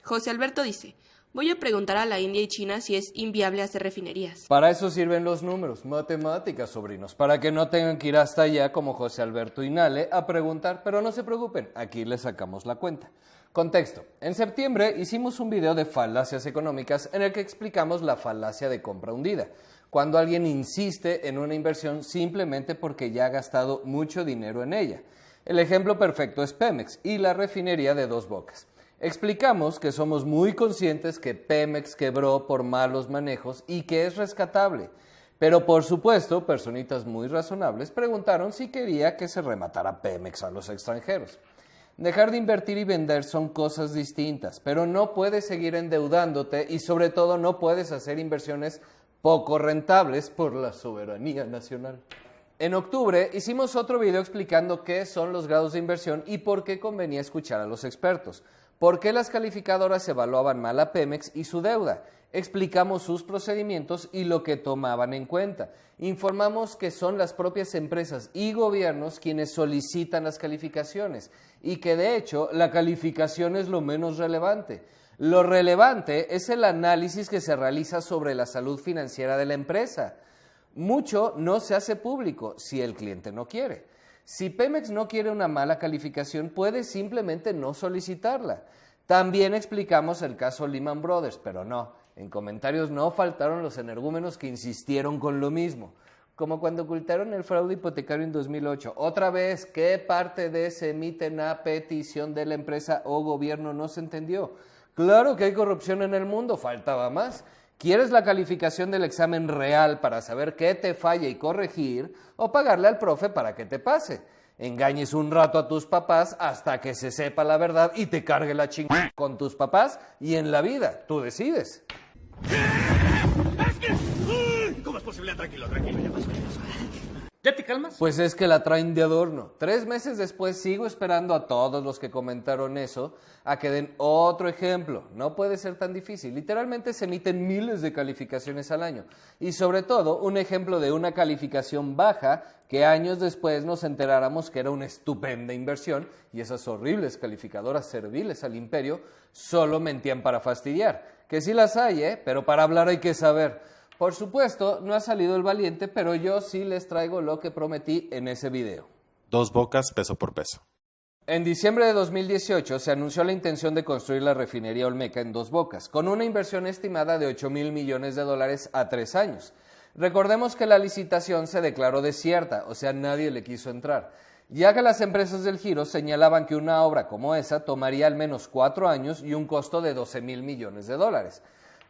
José Alberto dice, voy a preguntar a la India y China si es inviable hacer refinerías. Para eso sirven los números, matemáticas, sobrinos, para que no tengan que ir hasta allá como José Alberto y Nale a preguntar, pero no se preocupen, aquí les sacamos la cuenta. Contexto. En septiembre hicimos un video de falacias económicas en el que explicamos la falacia de compra hundida, cuando alguien insiste en una inversión simplemente porque ya ha gastado mucho dinero en ella. El ejemplo perfecto es Pemex y la refinería de Dos Bocas. Explicamos que somos muy conscientes que Pemex quebró por malos manejos y que es rescatable. Pero por supuesto, personitas muy razonables preguntaron si quería que se rematara Pemex a los extranjeros. Dejar de invertir y vender son cosas distintas, pero no puedes seguir endeudándote y sobre todo no puedes hacer inversiones poco rentables por la soberanía nacional. En octubre hicimos otro video explicando qué son los grados de inversión y por qué convenía escuchar a los expertos, por qué las calificadoras evaluaban mal a Pemex y su deuda. Explicamos sus procedimientos y lo que tomaban en cuenta. Informamos que son las propias empresas y gobiernos quienes solicitan las calificaciones y que de hecho la calificación es lo menos relevante. Lo relevante es el análisis que se realiza sobre la salud financiera de la empresa. Mucho no se hace público si el cliente no quiere. Si Pemex no quiere una mala calificación, puede simplemente no solicitarla. También explicamos el caso Lehman Brothers, pero no. En comentarios no faltaron los energúmenos que insistieron con lo mismo. Como cuando ocultaron el fraude hipotecario en 2008. Otra vez, ¿qué parte de se emiten a petición de la empresa o gobierno no se entendió? Claro que hay corrupción en el mundo, faltaba más. ¿Quieres la calificación del examen real para saber qué te falla y corregir o pagarle al profe para que te pase? Engañes un rato a tus papás hasta que se sepa la verdad y te cargue la chingada con tus papás y en la vida. Tú decides. ¿Cómo es posible? Tranquilo, ya pasó. ¿Ya te calmas? Pues es que la traen de adorno. 3 meses después sigo esperando a todos los que comentaron eso a que den otro ejemplo. No puede ser tan difícil. Literalmente se emiten miles de calificaciones al año. Y sobre todo, un ejemplo de una calificación baja que años después nos enteráramos que era una estupenda inversión y esas horribles calificadoras serviles al imperio solo mentían para fastidiar. Que sí las hay, pero para hablar hay que saber. Por supuesto, no ha salido el valiente, pero yo sí les traigo lo que prometí en ese video. Dos Bocas, peso por peso. En diciembre de 2018 se anunció la intención de construir la refinería Olmeca en Dos Bocas, con una inversión estimada de $8,000 millones a 3 años. Recordemos que la licitación se declaró desierta, o sea, nadie le quiso entrar, ya que las empresas del giro señalaban que una obra como esa tomaría al menos 4 años y un costo de $12,000 millones.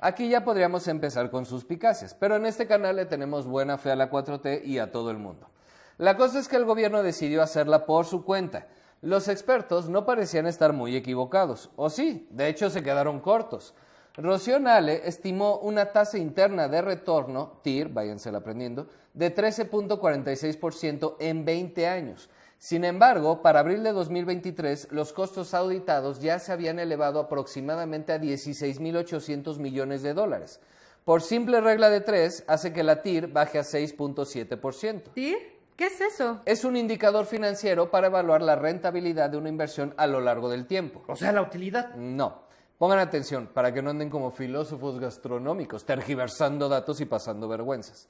Aquí ya podríamos empezar con suspicacias, pero en este canal le tenemos buena fe a la 4T y a todo el mundo. La cosa es que el gobierno decidió hacerla por su cuenta. Los expertos no parecían estar muy equivocados, o sí, de hecho se quedaron cortos. Rocío Nale estimó una tasa interna de retorno, TIR, váyansela aprendiendo, de 13.46% en 20 años. Sin embargo, para abril de 2023, los costos auditados ya se habían elevado aproximadamente a $16,800 millones. Por simple regla de 3, hace que la TIR baje a 6.7%. ¿TIR? ¿Qué es eso? Es un indicador financiero para evaluar la rentabilidad de una inversión a lo largo del tiempo. O sea, la utilidad. No. Pongan atención para que no anden como filósofos gastronómicos, tergiversando datos y pasando vergüenzas.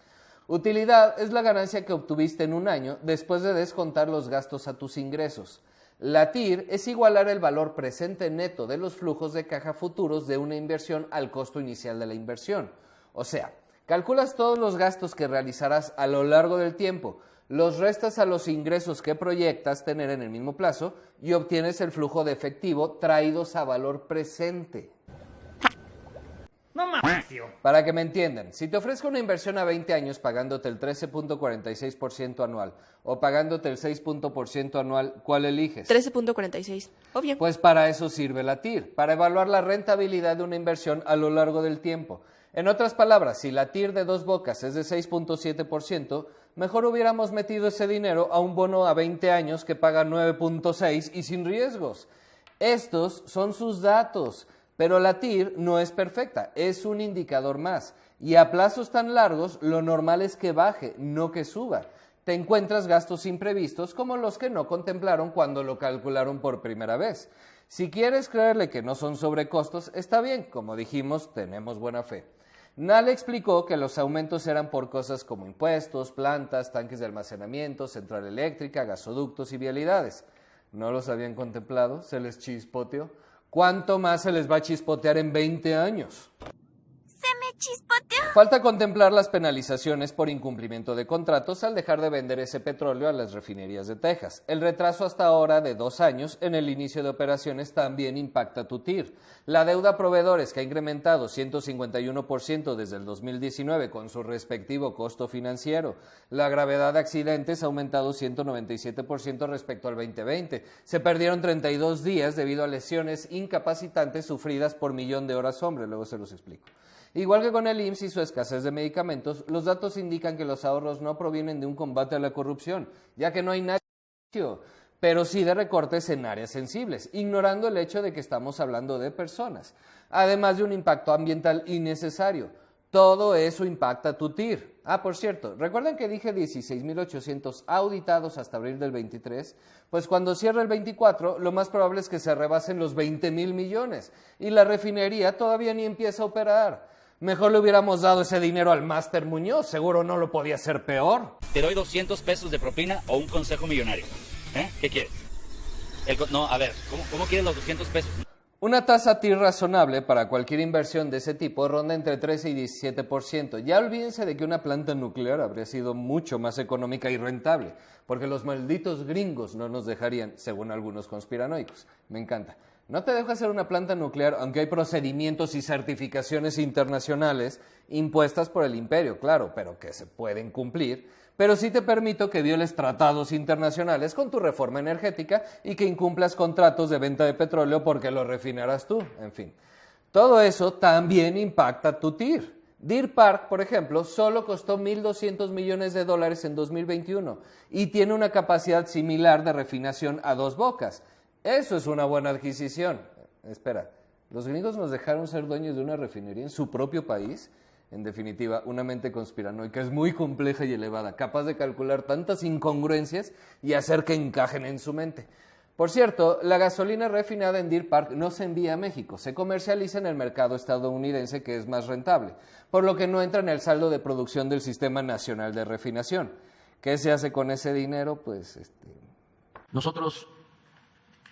Utilidad es la ganancia que obtuviste en un año después de descontar los gastos a tus ingresos. La TIR es igualar el valor presente neto de los flujos de caja futuros de una inversión al costo inicial de la inversión. O sea, calculas todos los gastos que realizarás a lo largo del tiempo, los restas a los ingresos que proyectas tener en el mismo plazo y obtienes el flujo de efectivo traídos a valor presente. No mames, tío. Para que me entiendan, si te ofrezco una inversión a 20 años pagándote el 13.46% anual o pagándote el 6% anual, ¿cuál eliges? 13.46. Obvio. Pues para eso sirve la TIR, para evaluar la rentabilidad de una inversión a lo largo del tiempo. En otras palabras, si la TIR de Dos Bocas es de 6.7%, mejor hubiéramos metido ese dinero a un bono a 20 años que paga 9.6 y sin riesgos. Estos son sus datos. Pero la TIR no es perfecta, es un indicador más. Y a plazos tan largos, lo normal es que baje, no que suba. Te encuentras gastos imprevistos como los que no contemplaron cuando lo calcularon por primera vez. Si quieres creerle que no son sobrecostos, está bien, como dijimos, tenemos buena fe. Nale explicó que los aumentos eran por cosas como impuestos, plantas, tanques de almacenamiento, central eléctrica, gasoductos y vialidades. ¿No los habían contemplado? ¿Se les chispoteó? ¿Cuánto más se les va a chispotear en 20 años? Chispoteó. Falta contemplar las penalizaciones por incumplimiento de contratos al dejar de vender ese petróleo a las refinerías de Texas. El retraso hasta ahora de 2 años en el inicio de operaciones también impacta a Tutir. La deuda a proveedores, que ha incrementado 151% desde el 2019 con su respectivo costo financiero. La gravedad de accidentes ha aumentado 197% respecto al 2020. Se perdieron 32 días debido a lesiones incapacitantes sufridas por millón de horas hombre, luego se los explico. Igual que con el IMSS y su escasez de medicamentos, los datos indican que los ahorros no provienen de un combate a la corrupción, ya que no hay nada, pero sí de recortes en áreas sensibles, ignorando el hecho de que estamos hablando de personas, además de un impacto ambiental innecesario. Todo eso impacta a Tutir. Por cierto, ¿recuerdan que dije 16.800 auditados hasta abril del 23? Pues cuando cierre el 24, lo más probable es que se rebasen los 20,000 millones y la refinería todavía ni empieza a operar. Mejor le hubiéramos dado ese dinero al Máster Muñoz, seguro no lo podía hacer peor. Te doy 200 pesos de propina o un consejo millonario. ¿Qué quieres? No, a ver, ¿cómo quieres los 200 pesos? Una tasa TIR razonable para cualquier inversión de ese tipo ronda entre 13 y 17%. Ya olvídense de que una planta nuclear habría sido mucho más económica y rentable, porque los malditos gringos no nos dejarían, según algunos conspiranoicos. Me encanta. No te dejo hacer una planta nuclear, aunque hay procedimientos y certificaciones internacionales impuestas por el imperio, claro, pero que se pueden cumplir. Pero sí te permito que violes tratados internacionales con tu reforma energética y que incumplas contratos de venta de petróleo porque lo refinarás tú, en fin. Todo eso también impacta tu TIR. Deer Park, por ejemplo, solo costó $1,200 millones en 2021 y tiene una capacidad similar de refinación a Dos Bocas. Eso es una buena adquisición. Espera, ¿los gringos nos dejaron ser dueños de una refinería en su propio país? En definitiva, una mente conspiranoica es muy compleja y elevada, capaz de calcular tantas incongruencias y hacer que encajen en su mente. Por cierto, la gasolina refinada en Deer Park no se envía a México, se comercializa en el mercado estadounidense, que es más rentable, por lo que no entra en el saldo de producción del Sistema Nacional de Refinación. ¿Qué se hace con ese dinero? Pues Nosotros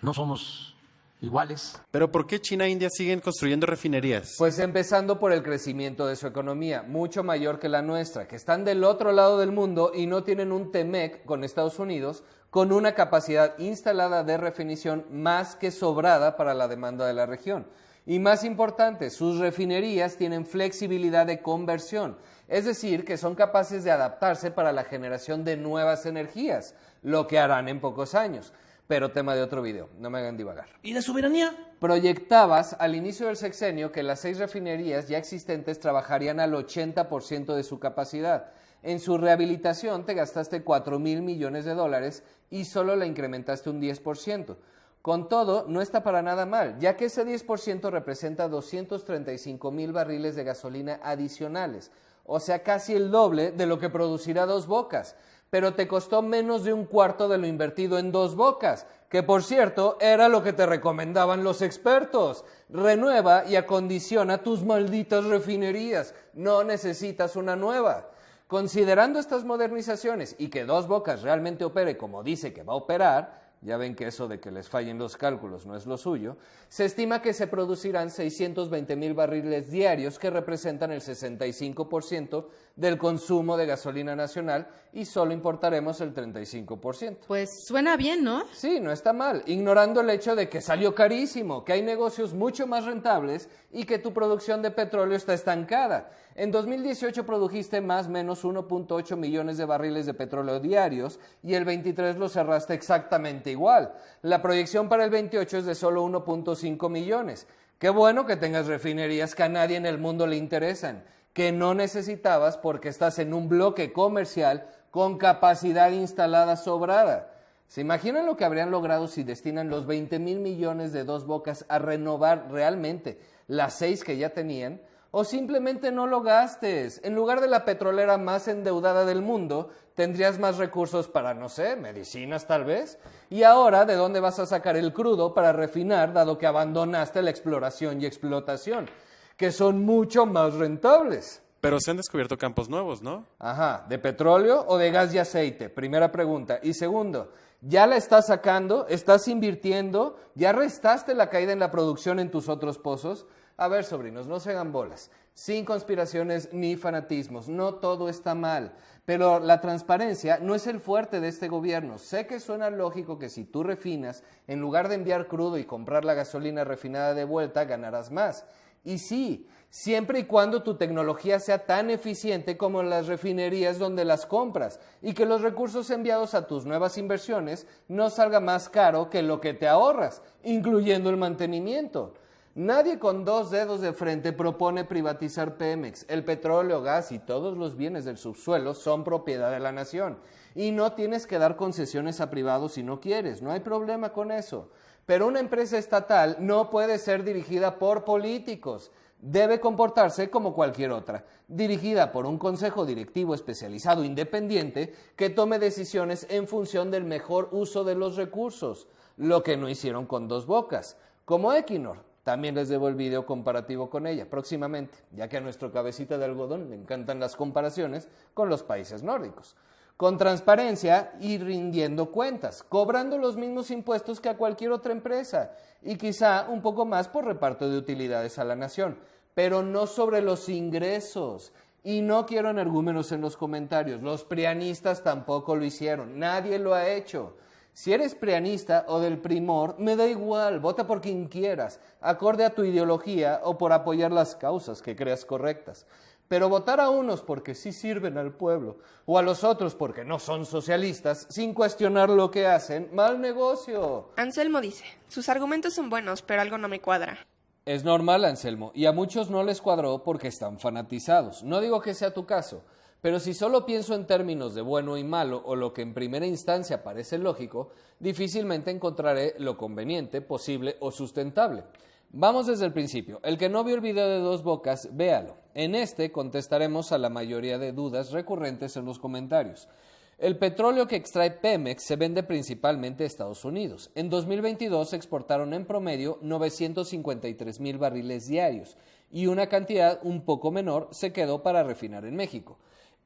no somos iguales. Pero ¿por qué China e India siguen construyendo refinerías? Pues empezando por el crecimiento de su economía, mucho mayor que la nuestra, que están del otro lado del mundo y no tienen un TEMEC con Estados Unidos, con una capacidad instalada de refinación más que sobrada para la demanda de la región. Y más importante, sus refinerías tienen flexibilidad de conversión, es decir, que son capaces de adaptarse para la generación de nuevas energías, lo que harán en pocos años. Pero tema de otro video, no me hagan divagar. ¿Y la soberanía? Proyectabas al inicio del sexenio que las 6 refinerías ya existentes trabajarían al 80% de su capacidad. En su rehabilitación te gastaste $4,000 millones y solo la incrementaste un 10%. Con todo, no está para nada mal, ya que ese 10% representa 235,000 barriles de gasolina adicionales, o sea, casi el doble de lo que producirá Dos Bocas. Pero te costó menos de un cuarto de lo invertido en Dos Bocas, que por cierto era lo que te recomendaban los expertos. Renueva y acondiciona tus malditas refinerías, no necesitas una nueva. Considerando estas modernizaciones y que Dos Bocas realmente opere como dice que va a operar, ya ven que eso de que les fallen los cálculos no es lo suyo, se estima que se producirán 620,000 barriles diarios, que representan el 65% del consumo de gasolina nacional, y solo importaremos el 35%. Pues suena bien, ¿no? Sí, no está mal, ignorando el hecho de que salió carísimo, que hay negocios mucho más rentables y que tu producción de petróleo está estancada. En 2018 produjiste más o menos 1.8 millones de barriles de petróleo diarios y el 23 lo cerraste exactamente igual. La proyección para el 28 es de solo 1.5 millones. Qué bueno que tengas refinerías que a nadie en el mundo le interesan, que no necesitabas porque estás en un bloque comercial con capacidad instalada sobrada. ¿Se imaginan lo que habrían logrado si destinan los 20,000 millones de Dos Bocas a renovar realmente las 6 que ya tenían? O simplemente no lo gastes. En lugar de la petrolera más endeudada del mundo, tendrías más recursos para, no sé, medicinas tal vez. Y ahora, ¿de dónde vas a sacar el crudo para refinar, dado que abandonaste la exploración y explotación, que son mucho más rentables? Pero se han descubierto campos nuevos, ¿no? Ajá, ¿de petróleo o de gas y aceite? Primera pregunta. Y segundo, ¿ya la estás sacando? ¿Estás invirtiendo? ¿Ya restaste la caída en la producción en tus otros pozos? A ver, sobrinos, no se hagan bolas. Sin conspiraciones ni fanatismos. No todo está mal. Pero la transparencia no es el fuerte de este gobierno. Sé que suena lógico que si tú refinas, en lugar de enviar crudo y comprar la gasolina refinada de vuelta, ganarás más. Y sí, siempre y cuando tu tecnología sea tan eficiente como las refinerías donde las compras y que los recursos enviados a tus nuevas inversiones no salga más caro que lo que te ahorras, incluyendo el mantenimiento. Nadie con dos dedos de frente propone privatizar Pemex. El petróleo, gas y todos los bienes del subsuelo son propiedad de la nación. Y no tienes que dar concesiones a privados si no quieres, no hay problema con eso. Pero una empresa estatal no puede ser dirigida por políticos. Debe comportarse como cualquier otra, dirigida por un consejo directivo especializado independiente que tome decisiones en función del mejor uso de los recursos, lo que no hicieron con Dos Bocas, como Equinor. También les debo el video comparativo con ella próximamente, ya que a nuestro cabecita de algodón le encantan las comparaciones con los países nórdicos. Con transparencia y rindiendo cuentas, cobrando los mismos impuestos que a cualquier otra empresa y quizá un poco más por reparto de utilidades a la nación, pero no sobre los ingresos. Y no quiero energúmenos en los comentarios, los prianistas tampoco lo hicieron, nadie lo ha hecho. Si eres prianista o del primor, me da igual, vota por quien quieras, acorde a tu ideología o por apoyar las causas que creas correctas. Pero votar a unos porque sí sirven al pueblo o a los otros porque no son socialistas, sin cuestionar lo que hacen, mal negocio. Anselmo dice, sus argumentos son buenos, pero algo no me cuadra. Es normal, Anselmo, y a muchos no les cuadró porque están fanatizados. No digo que sea tu caso, pero si solo pienso en términos de bueno y malo o lo que en primera instancia parece lógico, difícilmente encontraré lo conveniente, posible o sustentable. Vamos desde el principio. El que no vio el video de Dos Bocas, véalo. En este contestaremos a la mayoría de dudas recurrentes en los comentarios. El petróleo que extrae Pemex se vende principalmente a Estados Unidos. En 2022 se exportaron en promedio 953,000 barriles diarios y una cantidad un poco menor se quedó para refinar en México.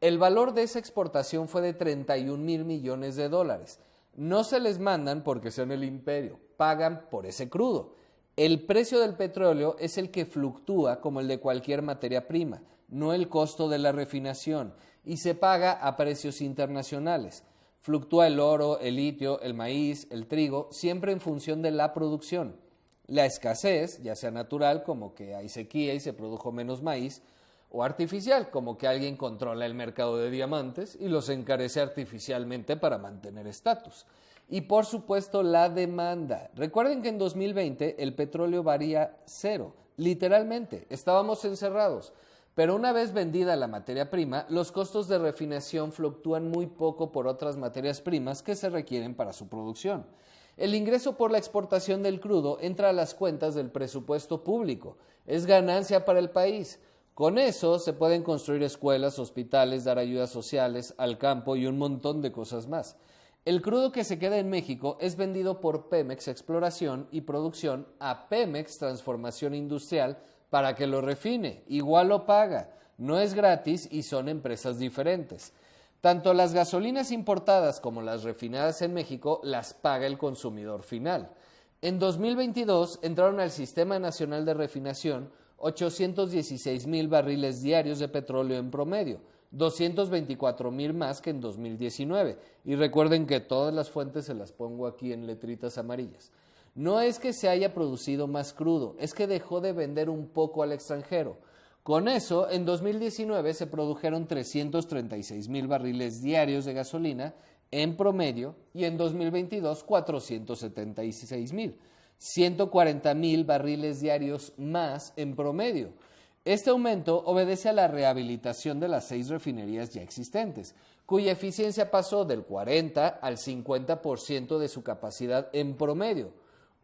El valor de esa exportación fue de 31,000 millones de dólares. No se les mandan porque son el imperio, pagan por ese crudo. El precio del petróleo es el que fluctúa como el de cualquier materia prima, no el costo de la refinación, y se paga a precios internacionales. Fluctúa el oro, el litio, el maíz, el trigo, siempre en función de la producción. La escasez, ya sea natural, como que hay sequía y se produjo menos maíz, o artificial, como que alguien controla el mercado de diamantes y los encarece artificialmente para mantener estatus. Y por supuesto la demanda. Recuerden que en 2020 el petróleo valía cero, literalmente, estábamos encerrados. Pero una vez vendida la materia prima, los costos de refinación fluctúan muy poco por otras materias primas que se requieren para su producción. El ingreso por la exportación del crudo entra a las cuentas del presupuesto público, es ganancia para el país. Con eso se pueden construir escuelas, hospitales, dar ayudas sociales al campo y un montón de cosas más. El crudo que se queda en México es vendido por Pemex Exploración y Producción a Pemex Transformación Industrial para que lo refine. Igual lo paga, no es gratis y son empresas diferentes. Tanto las gasolinas importadas como las refinadas en México las paga el consumidor final. En 2022 entraron al Sistema Nacional de Refinación 816,000 barriles diarios de petróleo en promedio, 224,000 más que en 2019. Y recuerden que todas las fuentes se las pongo aquí en letritas amarillas. No es que se haya producido más crudo, es que dejó de vender un poco al extranjero. Con eso, en 2019 se produjeron 336,000 barriles diarios de gasolina en promedio y en 2022 476,000. 140,000 barriles diarios más en promedio. Este aumento obedece a la rehabilitación de las 6 refinerías ya existentes, cuya eficiencia pasó del 40 al 50% de su capacidad en promedio,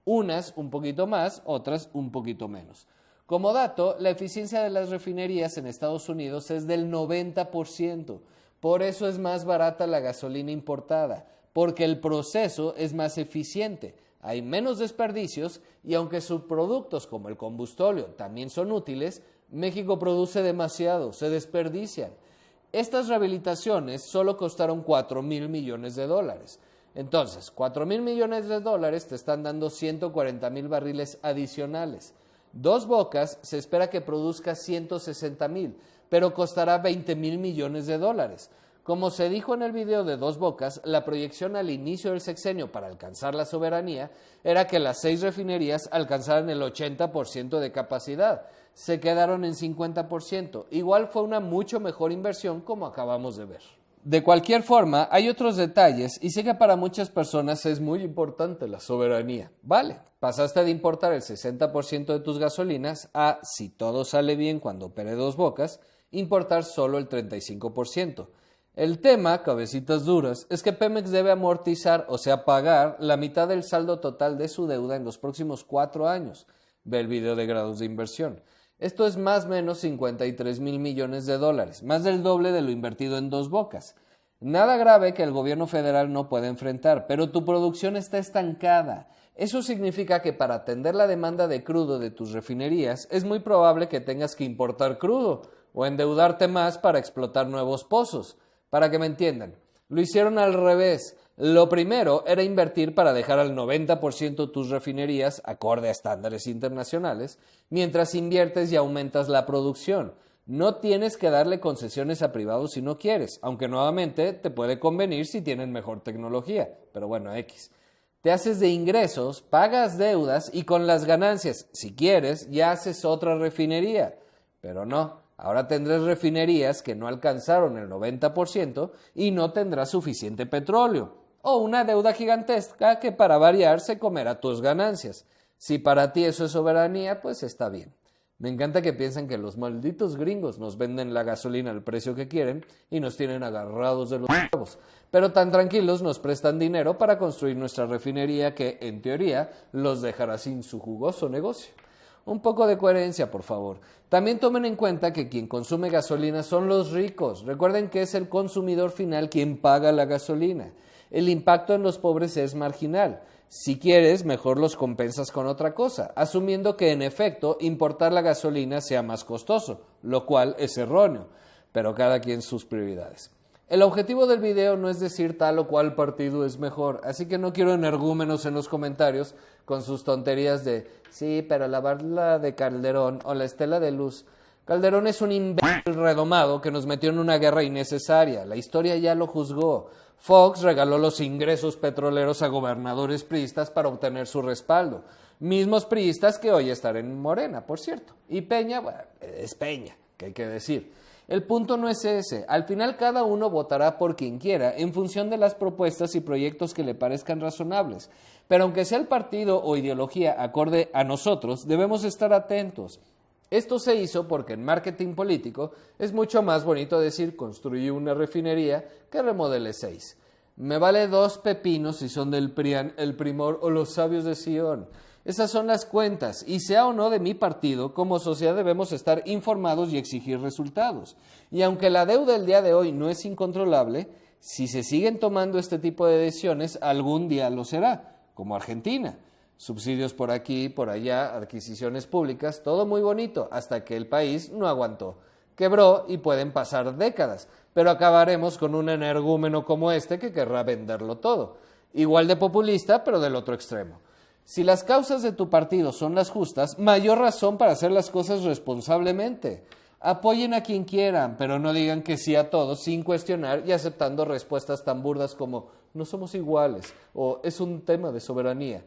unas un poquito más, otras un poquito menos. Como dato, la eficiencia de las refinerías en Estados Unidos es del 90%. Por eso es más barata la gasolina importada, porque el proceso es más eficiente, hay menos desperdicios y aunque subproductos como el combustóleo también son útiles, México produce demasiado, se desperdician. Estas rehabilitaciones solo costaron 4,000 millones de dólares. Entonces, 4,000 millones de dólares te están dando 140,000 barriles adicionales. Dos Bocas se espera que produzca 160,000, pero costará 20,000 millones de dólares. Como se dijo en el video de Dos Bocas, la proyección al inicio del sexenio para alcanzar la soberanía era que las 6 refinerías alcanzaran el 80% de capacidad. Se quedaron en 50%. Igual fue una mucho mejor inversión como acabamos de ver. De cualquier forma, hay otros detalles y sé que para muchas personas es muy importante la soberanía. Vale, pasaste de importar el 60% de tus gasolinas a, si todo sale bien cuando opere Dos Bocas, importar solo el 35%. El tema, cabecitas duras, es que Pemex debe amortizar, o sea, pagar la mitad del saldo total de su deuda en los próximos 4 años. Ve el video de grados de inversión. Esto es más o menos 53,000 millones de dólares, más del doble de lo invertido en Dos Bocas. Nada grave que el gobierno federal no pueda enfrentar, pero tu producción está estancada. Eso significa que para atender la demanda de crudo de tus refinerías es muy probable que tengas que importar crudo o endeudarte más para explotar nuevos pozos. Para que me entiendan, lo hicieron al revés. Lo primero era invertir para dejar al 90% tus refinerías acorde a estándares internacionales, mientras inviertes y aumentas la producción. No tienes que darle concesiones a privados si no quieres, aunque nuevamente te puede convenir si tienen mejor tecnología, pero bueno, X. Te haces de ingresos, pagas deudas y con las ganancias, si quieres, ya haces otra refinería, pero no. Ahora tendrás refinerías que no alcanzaron el 90% y no tendrás suficiente petróleo. O una deuda gigantesca que para variar se comerá tus ganancias. Si para ti eso es soberanía, pues está bien. Me encanta que piensen que los malditos gringos nos venden la gasolina al precio que quieren y nos tienen agarrados de los huevos. Pero tan tranquilos nos prestan dinero para construir nuestra refinería que, en teoría, los dejará sin su jugoso negocio. Un poco de coherencia, por favor. También tomen en cuenta que quien consume gasolina son los ricos. Recuerden que es el consumidor final quien paga la gasolina. El impacto en los pobres es marginal. Si quieres, mejor los compensas con otra cosa, asumiendo que en efecto importar la gasolina sea más costoso, lo cual es erróneo, pero cada quien sus prioridades. El objetivo del video no es decir tal o cual partido es mejor, así que no quiero energúmenos en los comentarios con sus tonterías de sí, pero la barla de Calderón o la estela de luz. Calderón es un imbécil redomado que nos metió en una guerra innecesaria, la historia ya lo juzgó. Fox regaló los ingresos petroleros a gobernadores priistas para obtener su respaldo, mismos priistas que hoy están en Morena, por cierto. Y Peña, bueno, es Peña, que hay que decir. El punto no es ese, al final cada uno votará por quien quiera en función de las propuestas y proyectos que le parezcan razonables, pero aunque sea el partido o ideología acorde a nosotros, debemos estar atentos. Esto se hizo porque en marketing político es mucho más bonito decir construí una refinería que remodele 6. Me vale 2 pepinos si son del PRIAN, el Primor o los sabios de Sion. Esas son las cuentas, y sea o no de mi partido, como sociedad debemos estar informados y exigir resultados. Y aunque la deuda el día de hoy no es incontrolable, si se siguen tomando este tipo de decisiones, algún día lo será, como Argentina. Subsidios por aquí, por allá, adquisiciones públicas, todo muy bonito, hasta que el país no aguantó. Quebró y pueden pasar décadas, pero acabaremos con un energúmeno como este que querrá venderlo todo. Igual de populista, pero del otro extremo. Si las causas de tu partido son las justas, mayor razón para hacer las cosas responsablemente. Apoyen a quien quieran, pero no digan que sí a todos sin cuestionar y aceptando respuestas tan burdas como no somos iguales o es un tema de soberanía.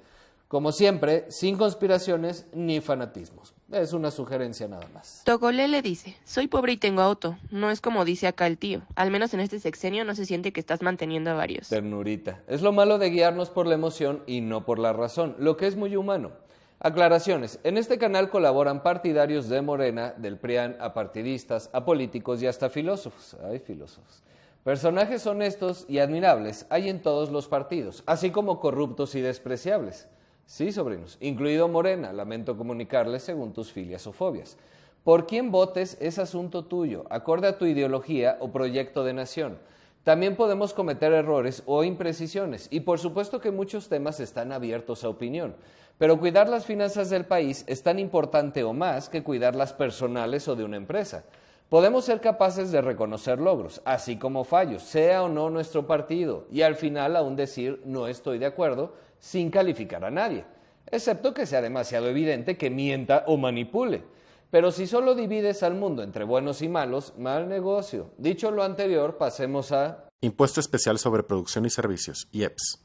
Como siempre, sin conspiraciones ni fanatismos. Es una sugerencia nada más. Togolele dice, soy pobre y tengo auto. No es como dice acá el tío. Al menos en este sexenio no se siente que estás manteniendo a varios. Ternurita. Es lo malo de guiarnos por la emoción y no por la razón, lo que es muy humano. Aclaraciones. En este canal colaboran partidarios de Morena, del PRIAN, apartidistas, apolíticos y hasta filósofos. Ay, filósofos. Personajes honestos y admirables hay en todos los partidos, así como corruptos y despreciables. Sí, sobrinos, incluido Morena, lamento comunicarles según tus filias o fobias. Por quién votes es asunto tuyo, acorde a tu ideología o proyecto de nación. También podemos cometer errores o imprecisiones, y por supuesto que muchos temas están abiertos a opinión, pero cuidar las finanzas del país es tan importante o más que cuidar las personales o de una empresa. Podemos ser capaces de reconocer logros, así como fallos, sea o no nuestro partido, y al final aún decir no estoy de acuerdo sin calificar a nadie, excepto que sea demasiado evidente que mienta o manipule. Pero si solo divides al mundo entre buenos y malos, mal negocio. Dicho lo anterior, pasemos a... Impuesto Especial sobre Producción y Servicios, IEPS.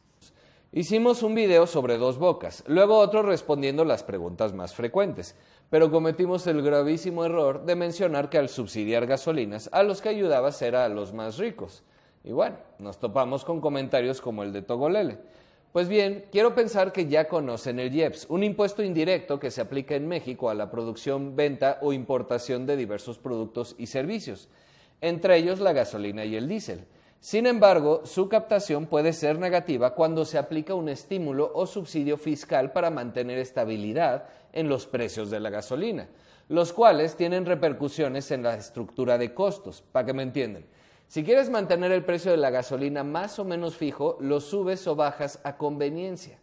Hicimos un video sobre Dos Bocas, luego otro respondiendo las preguntas más frecuentes, pero cometimos el gravísimo error de mencionar que al subsidiar gasolinas, a los que ayudabas era a los más ricos. Y bueno, nos topamos con comentarios como el de Togolele. Pues bien, quiero pensar que ya conocen el IEPS, un impuesto indirecto que se aplica en México a la producción, venta o importación de diversos productos y servicios, entre ellos la gasolina y el diésel. Sin embargo, su captación puede ser negativa cuando se aplica un estímulo o subsidio fiscal para mantener estabilidad en los precios de la gasolina, los cuales tienen repercusiones en la estructura de costos, para que me entiendan. Si quieres mantener el precio de la gasolina más o menos fijo, lo subes o bajas a conveniencia.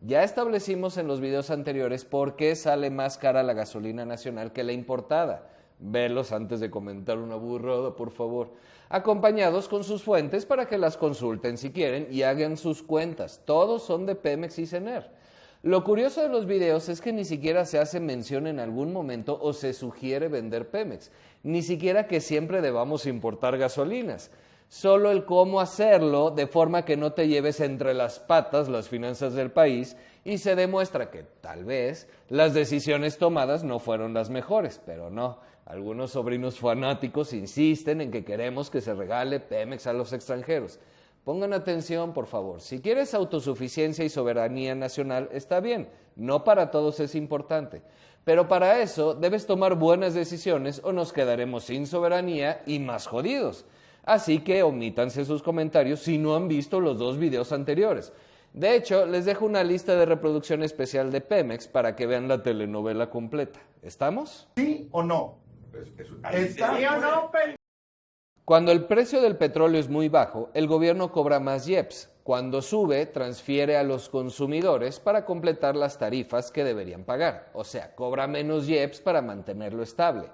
Ya establecimos en los videos anteriores por qué sale más cara la gasolina nacional que la importada. Velos antes de comentar una burrada, por favor. Acompañados con sus fuentes para que las consulten si quieren y hagan sus cuentas. Todos son de Pemex y Sener. Lo curioso de los videos es que ni siquiera se hace mención en algún momento o se sugiere vender Pemex, ni siquiera que siempre debamos importar gasolinas, solo el cómo hacerlo de forma que no te lleves entre las patas las finanzas del país y se demuestra que tal vez las decisiones tomadas no fueron las mejores, pero no, algunos sobrinos fanáticos insisten en que queremos que se regale Pemex a los extranjeros. Pongan atención, por favor. Si quieres autosuficiencia y soberanía nacional, está bien. No para todos es importante. Pero para eso debes tomar buenas decisiones o nos quedaremos sin soberanía y más jodidos. Así que omítanse sus comentarios si no han visto los 2 videos anteriores. De hecho, les dejo una lista de reproducción especial de Pemex para que vean la telenovela completa. ¿Estamos? ¿Sí o no? ¿Está? ¿Sí o no, Cuando el precio del petróleo es muy bajo, el gobierno cobra más IEPS. Cuando sube, transfiere a los consumidores para completar las tarifas que deberían pagar. O sea, cobra menos IEPS para mantenerlo estable.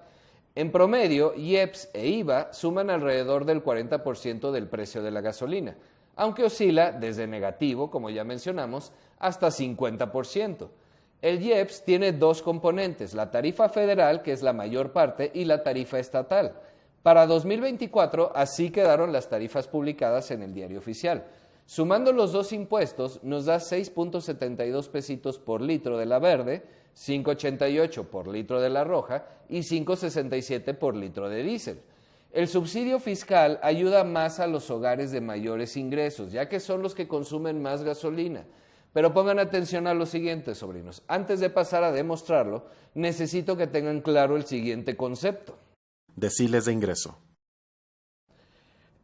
En promedio, IEPS e IVA suman alrededor del 40% del precio de la gasolina, aunque oscila desde negativo, como ya mencionamos, hasta 50%. El IEPS tiene 2 componentes, la tarifa federal, que es la mayor parte, y la tarifa estatal. Para 2024, así quedaron las tarifas publicadas en el Diario Oficial. Sumando los 2 impuestos, nos da 6.72 pesitos por litro de la verde, 5.88 por litro de la roja y 5.67 por litro de diésel. El subsidio fiscal ayuda más a los hogares de mayores ingresos, ya que son los que consumen más gasolina. Pero pongan atención a lo siguiente, sobrinos. Antes de pasar a demostrarlo, necesito que tengan claro el siguiente concepto. Deciles de ingreso.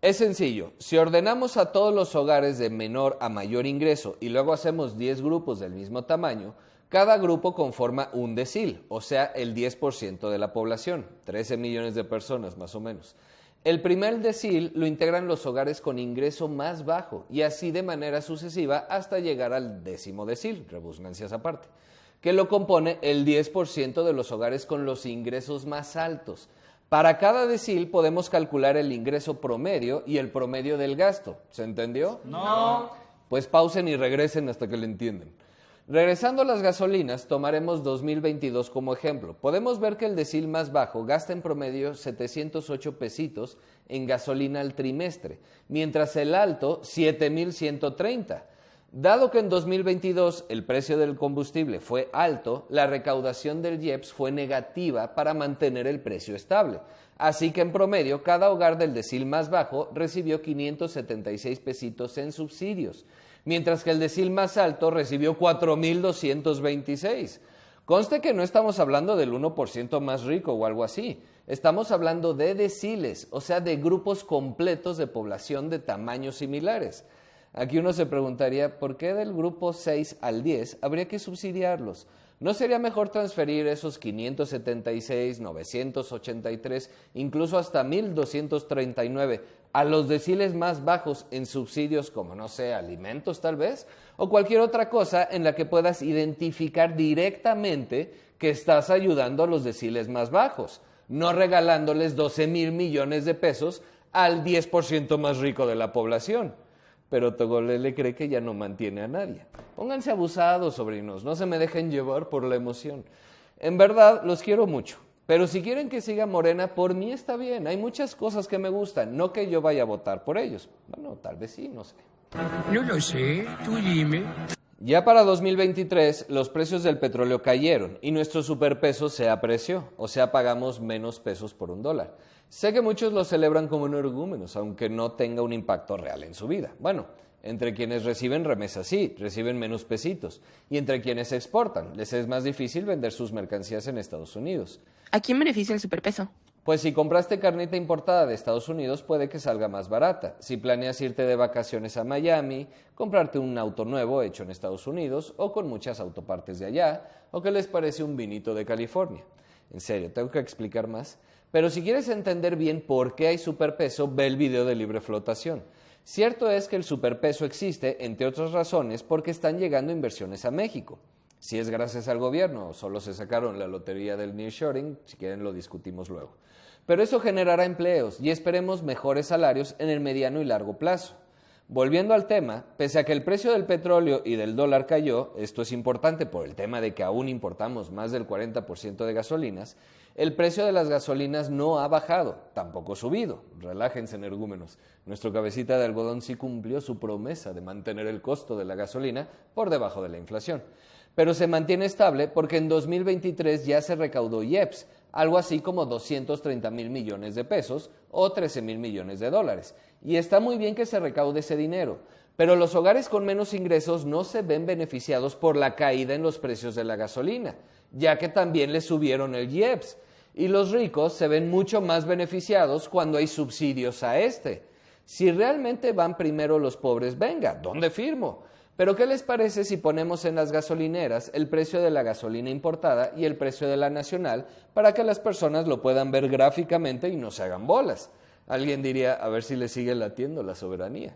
Es sencillo, si ordenamos a todos los hogares de menor a mayor ingreso y luego hacemos 10 grupos del mismo tamaño, cada grupo conforma un decil, o sea, el 10% de la población, 13 millones de personas más o menos. El primer decil lo integran los hogares con ingreso más bajo y así de manera sucesiva hasta llegar al 10º decil, rebusnancias aparte, que lo compone el 10% de los hogares con los ingresos más altos. Para cada decil podemos calcular el ingreso promedio y el promedio del gasto. ¿Se entendió? No. Pues pausen y regresen hasta que lo entiendan. Regresando a las gasolinas, tomaremos 2022 como ejemplo. Podemos ver que el decil más bajo gasta en promedio 708 pesitos en gasolina al trimestre, mientras el alto 7,130. Dado que en 2022 el precio del combustible fue alto, la recaudación del IEPS fue negativa para mantener el precio estable. Así que en promedio, cada hogar del decil más bajo recibió 576 pesitos en subsidios, mientras que el decil más alto recibió 4,226. Conste que no estamos hablando del 1% más rico o algo así. Estamos hablando de deciles, o sea, de grupos completos de población de tamaños similares. Aquí uno se preguntaría, ¿por qué del grupo 6 al 10 habría que subsidiarlos? ¿No sería mejor transferir esos 576, 983, incluso hasta 1,239 a los deciles más bajos en subsidios como, no sé, alimentos tal vez? O cualquier otra cosa en la que puedas identificar directamente que estás ayudando a los deciles más bajos, no regalándoles 12,000 millones de pesos al 10% más rico de la población. Pero Togolele cree que ya no mantiene a nadie. Pónganse abusados, sobrinos, no se me dejen llevar por la emoción. En verdad, los quiero mucho, pero si quieren que siga Morena, por mí está bien. Hay muchas cosas que me gustan, no que yo vaya a votar por ellos. Bueno, tal vez sí, no sé. No lo sé, tú dime. Ya para 2023, los precios del petróleo cayeron y nuestro superpeso se apreció, o sea, pagamos menos pesos por $1. Sé que muchos lo celebran como energúmenos, aunque no tenga un impacto real en su vida. Bueno, entre quienes reciben remesas sí, reciben menos pesitos, y entre quienes exportan, les es más difícil vender sus mercancías en Estados Unidos. ¿A quién beneficia el superpeso? Pues si compraste carnita importada de Estados Unidos puede que salga más barata. Si planeas irte de vacaciones a Miami, comprarte un auto nuevo hecho en Estados Unidos o con muchas autopartes de allá, o que les parece un vinito de California. En serio, tengo que explicar más. Pero si quieres entender bien por qué hay superpeso, ve el video de libre flotación. Cierto es que el superpeso existe, entre otras razones, porque están llegando inversiones a México. Si es gracias al gobierno o solo se sacaron la lotería del nearshoring, si quieren lo discutimos luego. Pero eso generará empleos y esperemos mejores salarios en el mediano y largo plazo. Volviendo al tema, pese a que el precio del petróleo y del dólar cayó, esto es importante por el tema de que aún importamos más del 40% de gasolinas, el precio de las gasolinas no ha bajado, tampoco subido. Relájense, energúmenos. Nuestro cabecita de algodón sí cumplió su promesa de mantener el costo de la gasolina por debajo de la inflación. Pero se mantiene estable porque en 2023 ya se recaudó IEPS, algo así como 230,000 millones de pesos o 13,000 millones de dólares. Y está muy bien que se recaude ese dinero, pero los hogares con menos ingresos no se ven beneficiados por la caída en los precios de la gasolina, ya que también les subieron el IEPS. Y los ricos se ven mucho más beneficiados cuando hay subsidios a este. Si realmente van primero los pobres, venga, ¿dónde firmo? Pero ¿qué les parece si ponemos en las gasolineras el precio de la gasolina importada y el precio de la nacional para que las personas lo puedan ver gráficamente y no se hagan bolas? Alguien diría, a ver si le sigue latiendo la soberanía.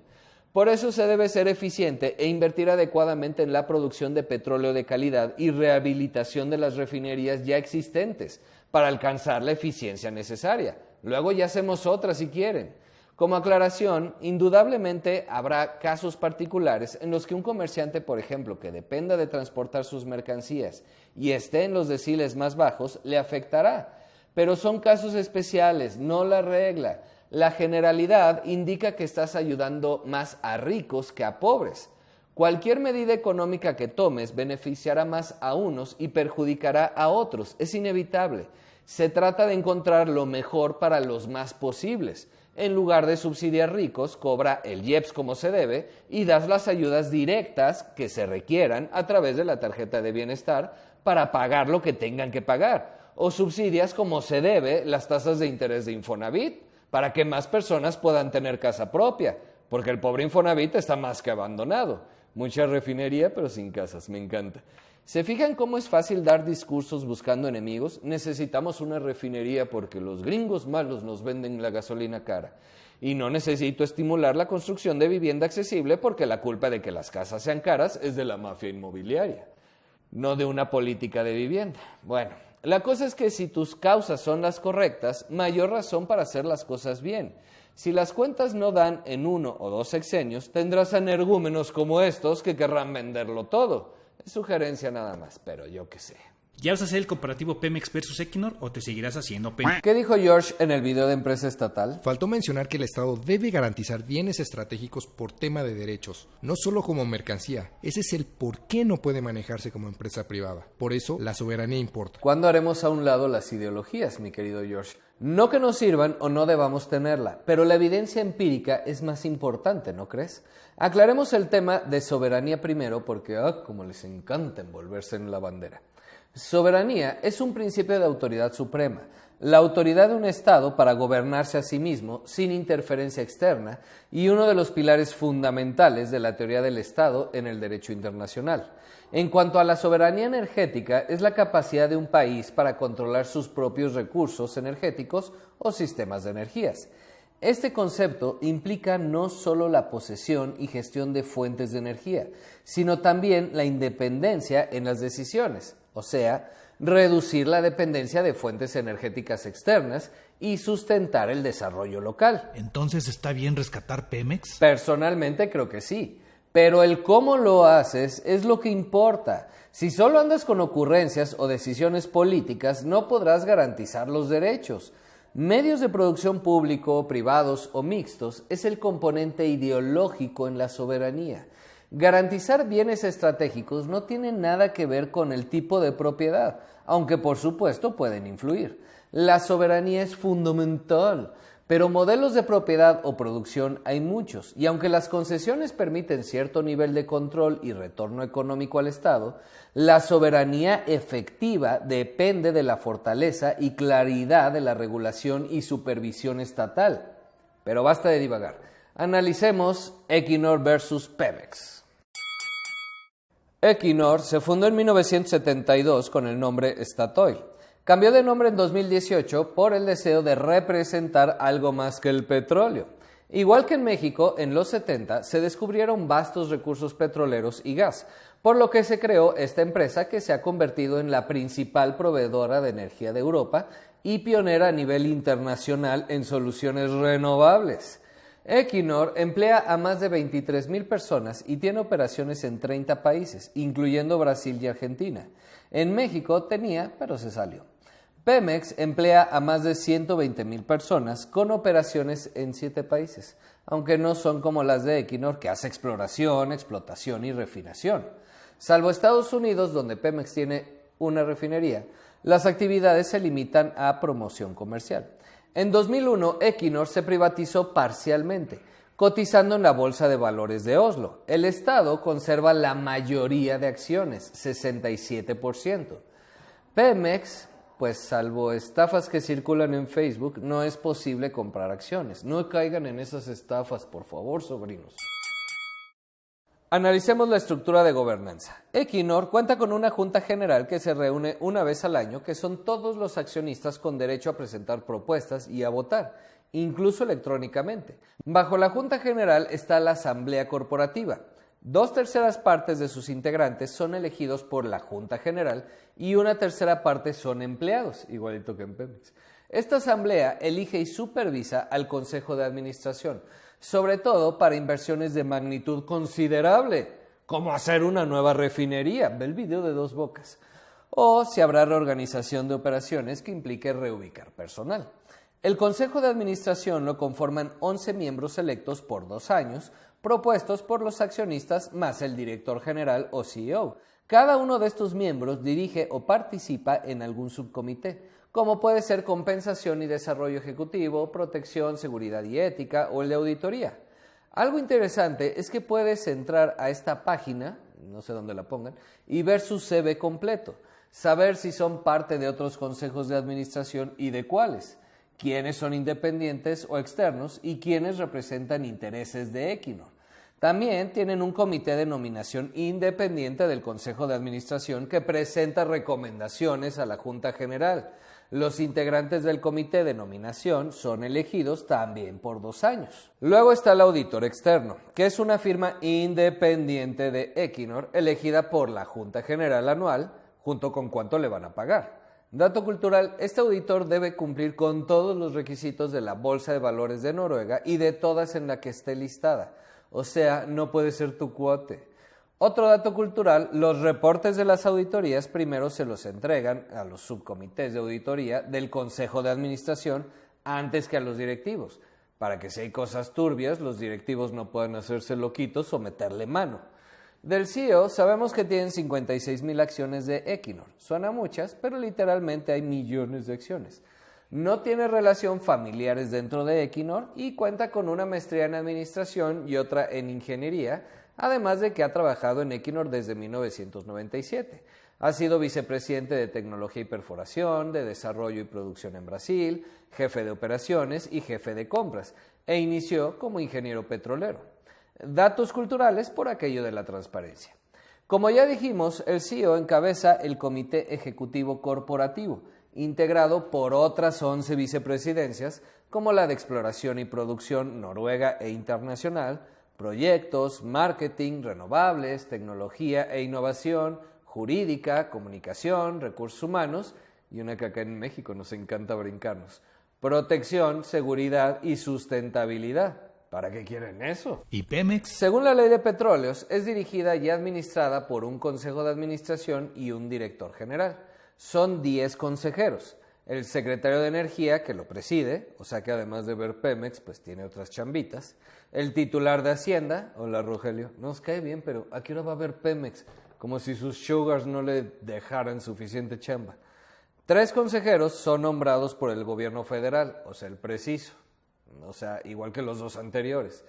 Por eso se debe ser eficiente e invertir adecuadamente en la producción de petróleo de calidad y rehabilitación de las refinerías ya existentes para alcanzar la eficiencia necesaria. Luego ya hacemos otra si quieren. Como aclaración, indudablemente habrá casos particulares en los que un comerciante, por ejemplo, que dependa de transportar sus mercancías y esté en los deciles más bajos, le afectará. Pero son casos especiales, no la regla. La generalidad indica que estás ayudando más a ricos que a pobres. Cualquier medida económica que tomes beneficiará más a unos y perjudicará a otros. Es inevitable. Se trata de encontrar lo mejor para los más posibles. En lugar de subsidiar ricos, cobra el IEPS como se debe y das las ayudas directas que se requieran a través de la tarjeta de bienestar para pagar lo que tengan que pagar. O subsidias como se debe las tasas de interés de Infonavit para que más personas puedan tener casa propia, porque el pobre Infonavit está más que abandonado. Mucha refinería, pero sin casas, me encanta. ¿Se fijan cómo es fácil dar discursos buscando enemigos? Necesitamos una refinería porque los gringos malos nos venden la gasolina cara. Y no necesito estimular la construcción de vivienda accesible porque la culpa de que las casas sean caras es de la mafia inmobiliaria, no de una política de vivienda. Bueno, la cosa es que si tus causas son las correctas, mayor razón para hacer las cosas bien. Si las cuentas no dan en 1 o 2 sexenios, tendrás energúmenos como estos que querrán venderlo todo. Es sugerencia nada más, pero yo qué sé. ¿Ya vas a hacer el comparativo Pemex versus Equinor o te seguirás haciendo Pemex? ¿Qué dijo George en el video de empresa estatal? Faltó mencionar que el Estado debe garantizar bienes estratégicos por tema de derechos, no solo como mercancía. Ese es el por qué no puede manejarse como empresa privada. Por eso, la soberanía importa. ¿Cuándo haremos a un lado las ideologías, mi querido George? No que nos sirvan o no debamos tenerla, pero la evidencia empírica es más importante, ¿no crees? Aclaremos el tema de soberanía primero porque, como les encanta envolverse en la bandera. Soberanía es un principio de autoridad suprema, la autoridad de un Estado para gobernarse a sí mismo sin interferencia externa y uno de los pilares fundamentales de la teoría del Estado en el derecho internacional. En cuanto a la soberanía energética, es la capacidad de un país para controlar sus propios recursos energéticos o sistemas de energías. Este concepto implica no solo la posesión y gestión de fuentes de energía, sino también la independencia en las decisiones, o sea, reducir la dependencia de fuentes energéticas externas y sustentar el desarrollo local. ¿Entonces está bien rescatar Pemex? Personalmente creo que sí, pero el cómo lo haces es lo que importa. Si solo andas con ocurrencias o decisiones políticas, no podrás garantizar los derechos. Medios de producción público, privados o mixtos es el componente ideológico en la soberanía. Garantizar bienes estratégicos no tiene nada que ver con el tipo de propiedad, aunque por supuesto pueden influir. La soberanía es fundamental, pero modelos de propiedad o producción hay muchos, y aunque las concesiones permiten cierto nivel de control y retorno económico al Estado, la soberanía efectiva depende de la fortaleza y claridad de la regulación y supervisión estatal. Pero basta de divagar. Analicemos Equinor versus Pemex. Equinor se fundó en 1972 con el nombre Statoil. Cambió de nombre en 2018 por el deseo de representar algo más que el petróleo. Igual que en México, en los 70 se descubrieron vastos recursos petroleros y gas, por lo que se creó esta empresa que se ha convertido en la principal proveedora de energía de Europa y pionera a nivel internacional en soluciones renovables. Equinor emplea a más de 23,000 personas y tiene operaciones en 30 países, incluyendo Brasil y Argentina. En México tenía, pero se salió. Pemex emplea a más de 120,000 personas con operaciones en 7 países, aunque no son como las de Equinor, que hace exploración, explotación y refinación. Salvo Estados Unidos, donde Pemex tiene una refinería, las actividades se limitan a promoción comercial. En 2001, Equinor se privatizó parcialmente, cotizando en la Bolsa de Valores de Oslo. El Estado conserva la mayoría de acciones, 67%. Pemex, pues salvo estafas que circulan en Facebook, no es posible comprar acciones. No caigan en esas estafas, por favor, sobrinos. Analicemos la estructura de gobernanza. Equinor cuenta con una junta general que se reúne una vez al año, que son todos los accionistas con derecho a presentar propuestas y a votar, incluso electrónicamente. Bajo la junta general está la asamblea corporativa. 2/3 partes de sus integrantes son elegidos por la junta general y 1/3 parte son empleados, igualito que en Pemex. Esta asamblea elige y supervisa al consejo de administración, sobre todo para inversiones de magnitud considerable, como hacer una nueva refinería, ve el video de Dos Bocas, o si habrá reorganización de operaciones que implique reubicar personal. El consejo de administración lo conforman 11 miembros electos por 2 años, propuestos por los accionistas más el director general o CEO. Cada uno de estos miembros dirige o participa en algún subcomité, como puede ser compensación y desarrollo ejecutivo, protección, seguridad y ética o el de auditoría. Algo interesante es que puedes entrar a esta página, no sé dónde la pongan, y ver su CV completo, saber si son parte de otros consejos de administración y de cuáles, quiénes son independientes o externos y quiénes representan intereses de Equinor. También tienen un comité de nominación independiente del Consejo de Administración que presenta recomendaciones a la Junta General. Los integrantes del comité de nominación son elegidos también por 2 años. Luego está el auditor externo, que es una firma independiente de Equinor elegida por la Junta General anual, junto con cuánto le van a pagar. Dato cultural, este auditor debe cumplir con todos los requisitos de la Bolsa de Valores de Noruega y de todas en la que esté listada. O sea, no puede ser tu cuate. Otro dato cultural, los reportes de las auditorías primero se los entregan a los subcomités de auditoría del Consejo de Administración antes que a los directivos, para que si hay cosas turbias, los directivos no puedan hacerse loquitos o meterle mano. Del CEO sabemos que tienen 56,000 acciones de Equinor. Suena muchas, pero literalmente hay millones de acciones. No tiene relación familiares dentro de Equinor y cuenta con una maestría en administración y otra en ingeniería, además de que ha trabajado en Equinor desde 1997. Ha sido vicepresidente de Tecnología y Perforación, de Desarrollo y Producción en Brasil, jefe de operaciones y jefe de compras, e inició como ingeniero petrolero. Datos culturales por aquello de la transparencia. Como ya dijimos, el CEO encabeza el Comité Ejecutivo Corporativo, integrado por otras 11 vicepresidencias, como la de Exploración y Producción Noruega e Internacional, Proyectos, Marketing, Renovables, Tecnología e Innovación, Jurídica, Comunicación, Recursos Humanos, y una que acá en México nos encanta brincarnos, Protección, Seguridad y Sustentabilidad. ¿Para qué quieren eso? ¿Y Pemex? Según la Ley de Petróleos, es dirigida y administrada por un consejo de administración y un director general. Son 10 consejeros. El secretario de Energía, que lo preside, o sea que además de ver Pemex, pues tiene otras chambitas. El titular de Hacienda, hola Rogelio, nos cae bien, pero ¿a qué hora va a ver Pemex? Como si sus sugars no le dejaran suficiente chamba. 3 consejeros son nombrados por el gobierno federal, o sea, el preciso. O sea, igual que los 2 anteriores.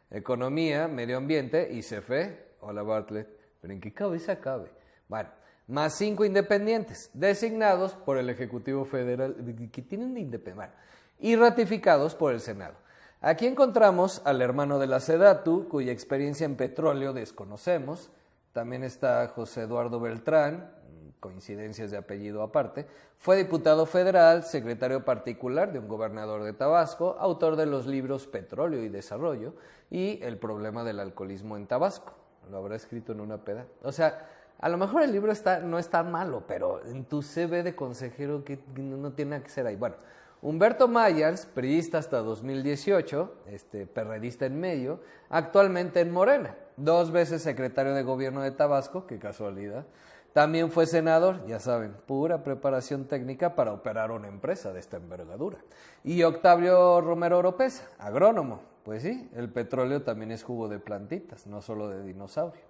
Economía, Medio Ambiente y CFE. Hola Bartlett, pero ¿en qué cabeza cabe? Bueno, más 5 independientes, designados por el Ejecutivo Federal, que tienen de independencia, bueno, y ratificados por el Senado. Aquí encontramos al hermano de la SEDATU, cuya experiencia en petróleo desconocemos. También está José Eduardo Beltrán, coincidencias de apellido aparte. Fue diputado federal, secretario particular de un gobernador de Tabasco, autor de los libros Petróleo y Desarrollo y El problema del alcoholismo en Tabasco. Lo habrá escrito en una peda. O sea, a lo mejor el libro no está malo, pero en tu CV de consejero que no tiene nada que ser ahí. Bueno, Humberto Mayans, priista hasta 2018, perredista en medio, actualmente en Morena, 2 veces secretario de gobierno de Tabasco, qué casualidad. También fue senador, ya saben, pura preparación técnica para operar una empresa de esta envergadura. Y Octavio Romero Oropesa, agrónomo. Pues sí, el petróleo también es jugo de plantitas, no solo de dinosaurio.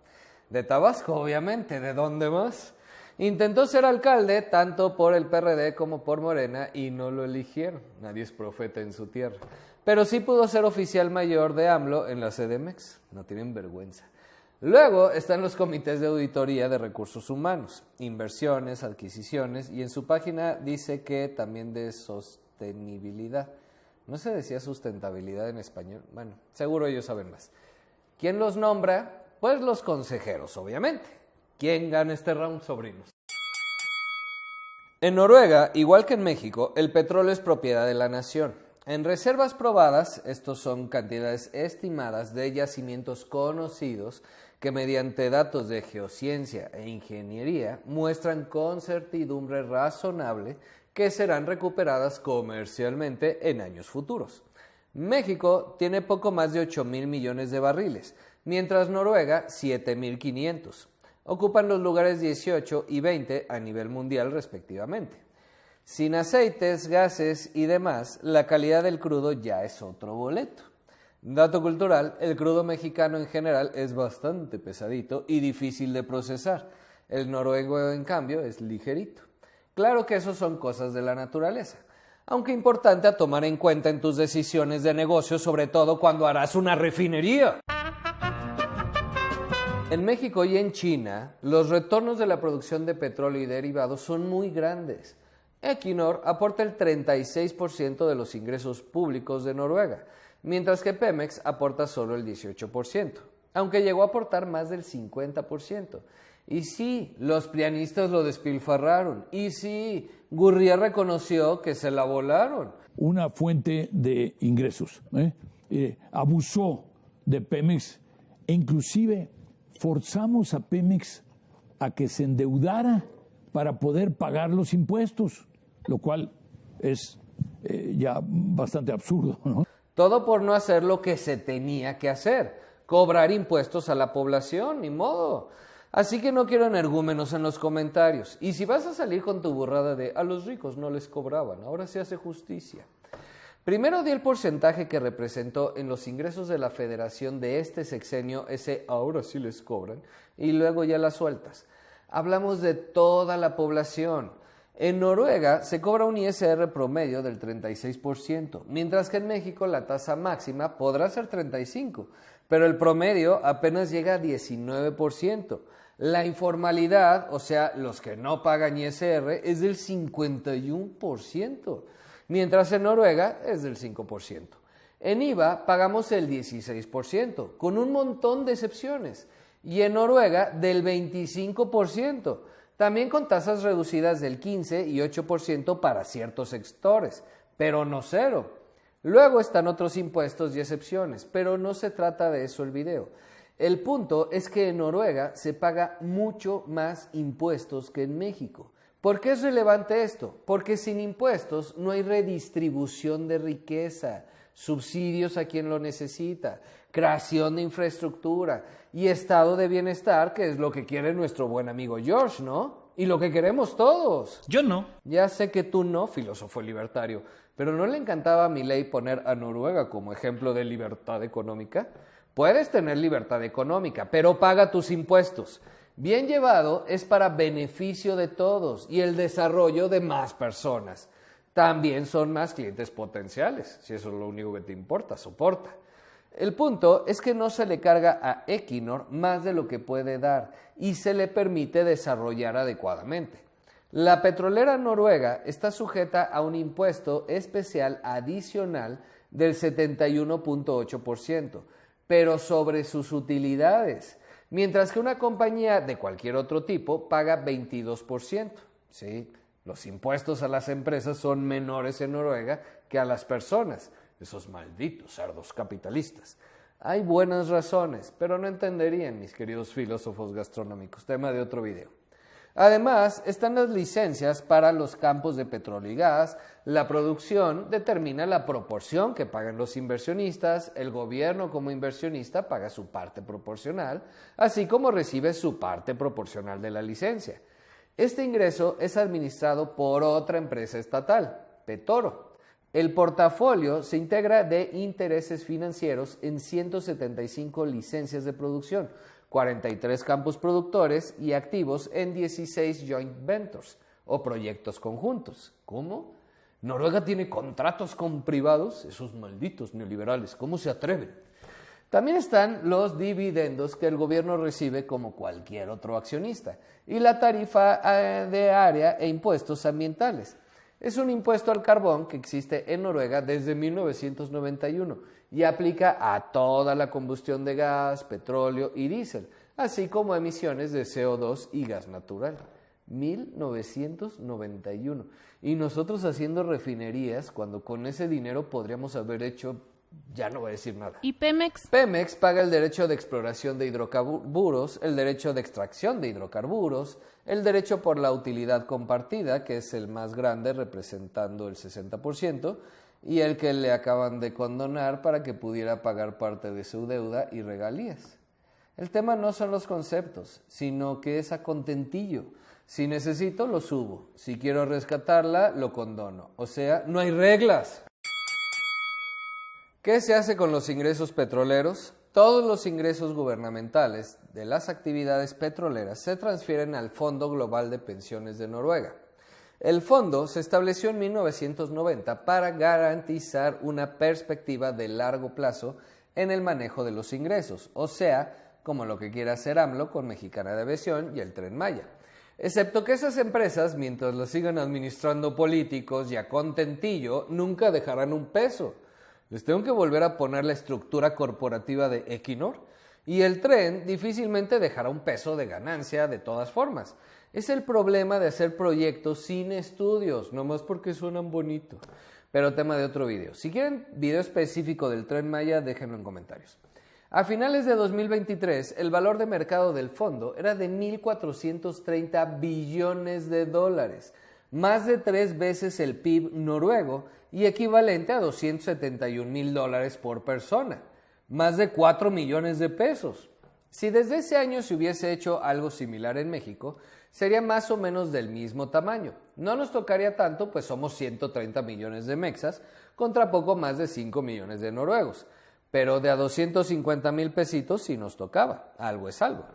De Tabasco, obviamente, ¿de dónde más? Intentó ser alcalde tanto por el PRD como por Morena y no lo eligieron. Nadie es profeta en su tierra. Pero sí pudo ser oficial mayor de AMLO en la CDMX. No tienen vergüenza. Luego están los comités de auditoría de recursos humanos, inversiones, adquisiciones, y en su página dice que también de sostenibilidad. ¿No se decía sustentabilidad en español? Bueno, seguro ellos saben más. ¿Quién los nombra? Pues los consejeros, obviamente. ¿Quién gana este round, sobrinos? En Noruega, igual que en México, el petróleo es propiedad de la nación. En reservas probadas, estos son cantidades estimadas de yacimientos conocidos que mediante datos de geociencia e ingeniería muestran con certidumbre razonable que serán recuperadas comercialmente en años futuros. México tiene poco más de 8,000 millones de barriles, mientras Noruega 7,500. Ocupan los lugares 18 y 20 a nivel mundial respectivamente. Sin aceites, gases y demás, la calidad del crudo ya es otro boleto. Dato cultural, el crudo mexicano en general es bastante pesadito y difícil de procesar. El noruego, en cambio, es ligerito. Claro que eso son cosas de la naturaleza, aunque importante a tomar en cuenta en tus decisiones de negocio, sobre todo cuando harás una refinería. En México y en China, los retornos de la producción de petróleo y derivados son muy grandes. Equinor aporta el 36% de los ingresos públicos de Noruega, mientras que Pemex aporta solo el 18%, aunque llegó a aportar más del 50%. Y sí, los prianistas lo despilfarraron. Y sí, Gurría reconoció que se la volaron. Una fuente de ingresos. Abusó de Pemex e inclusive forzamos a Pemex a que se endeudara para poder pagar los impuestos, lo cual es ya bastante absurdo, ¿no? Todo por no hacer lo que se tenía que hacer, cobrar impuestos a la población, ni modo. Así que no quiero energúmenos en los comentarios. Y si vas a salir con tu burrada de a los ricos no les cobraban, ahora se hace justicia. Primero di el porcentaje que representó en los ingresos de la federación de este sexenio ese ahora sí les cobran, y luego ya las sueltas. Hablamos de toda la población. En Noruega se cobra un ISR promedio del 36%, mientras que en México la tasa máxima podrá ser 35%, pero el promedio apenas llega a 19%. La informalidad, o sea, los que no pagan ISR, es del 51%, mientras en Noruega es del 5%. En IVA pagamos el 16%, con un montón de excepciones, y en Noruega del 25%, también con tasas reducidas del 15 y 8% para ciertos sectores, pero no cero. Luego están otros impuestos y excepciones, pero no se trata de eso el video. El punto es que en Noruega se paga mucho más impuestos que en México. ¿Por qué es relevante esto? Porque sin impuestos no hay redistribución de riqueza, subsidios a quien lo necesita, creación de infraestructura y estado de bienestar, que es lo que quiere nuestro buen amigo George, ¿no? Y lo que queremos todos. Yo no. Ya sé que tú no, filósofo libertario, pero ¿no le encantaba a Milei poner a Noruega como ejemplo de libertad económica? Puedes tener libertad económica, pero paga tus impuestos. Bien llevado es para beneficio de todos y el desarrollo de más personas. También son más clientes potenciales, si eso es lo único que te importa, soporta. El punto es que no se le carga a Equinor más de lo que puede dar y se le permite desarrollar adecuadamente. La petrolera noruega está sujeta a un impuesto especial adicional del 71.8%, pero sobre sus utilidades, mientras que una compañía de cualquier otro tipo paga 22%. Sí, los impuestos a las empresas son menores en Noruega que a las personas, esos malditos cerdos capitalistas. Hay buenas razones, pero no entenderían, mis queridos filósofos gastronómicos, tema de otro video. Además, están las licencias para los campos de petróleo y gas. La producción determina la proporción que pagan los inversionistas. El gobierno como inversionista paga su parte proporcional, así como recibe su parte proporcional de la licencia. Este ingreso es administrado por otra empresa estatal, Petoro. El portafolio se integra de intereses financieros en 175 licencias de producción, 43 campos productores y activos en 16 joint ventures o proyectos conjuntos. ¿Cómo? ¿Noruega tiene contratos con privados? Esos malditos neoliberales, ¿cómo se atreven? También están los dividendos que el gobierno recibe como cualquier otro accionista y la tarifa de área e impuestos ambientales. Es un impuesto al carbón que existe en Noruega desde 1991 y aplica a toda la combustión de gas, petróleo y diésel, así como a emisiones de CO2 y gas natural. 1991. Y nosotros haciendo refinerías cuando con ese dinero podríamos haber hecho, ya no voy a decir nada. ¿Y Pemex? Pemex paga el derecho de exploración de hidrocarburos, el derecho de extracción de hidrocarburos, el derecho por la utilidad compartida, que es el más grande representando el 60%, y el que le acaban de condonar para que pudiera pagar parte de su deuda y regalías. El tema no son los conceptos, sino que es a contentillo. Si necesito, lo subo. Si quiero rescatarla, lo condono. O sea, no hay reglas. ¿Qué se hace con los ingresos petroleros? Todos los ingresos gubernamentales de las actividades petroleras se transfieren al Fondo Global de Pensiones de Noruega. El fondo se estableció en 1990 para garantizar una perspectiva de largo plazo en el manejo de los ingresos, o sea, como lo que quiere hacer AMLO con Mexicana de Aviación y el Tren Maya. Excepto que esas empresas, mientras las sigan administrando políticos y a contentillo, nunca dejarán un peso. Les tengo que volver a poner la estructura corporativa de Equinor y el tren difícilmente dejará un peso de ganancia de todas formas. Es el problema de hacer proyectos sin estudios, nomás porque suenan bonito. Pero tema de otro video. Si quieren video específico del Tren Maya, déjenlo en comentarios. A finales de 2023, el valor de mercado del fondo era de 1.430 billones de dólares, más de 3 veces el PIB noruego y equivalente a $271,000 por persona, más de 4 millones de pesos. Si desde ese año se hubiese hecho algo similar en México, sería más o menos del mismo tamaño. No nos tocaría tanto, pues somos 130 millones de mexas contra poco más de 5 millones de noruegos. Pero de a 250,000 pesitos sí nos tocaba, algo es algo.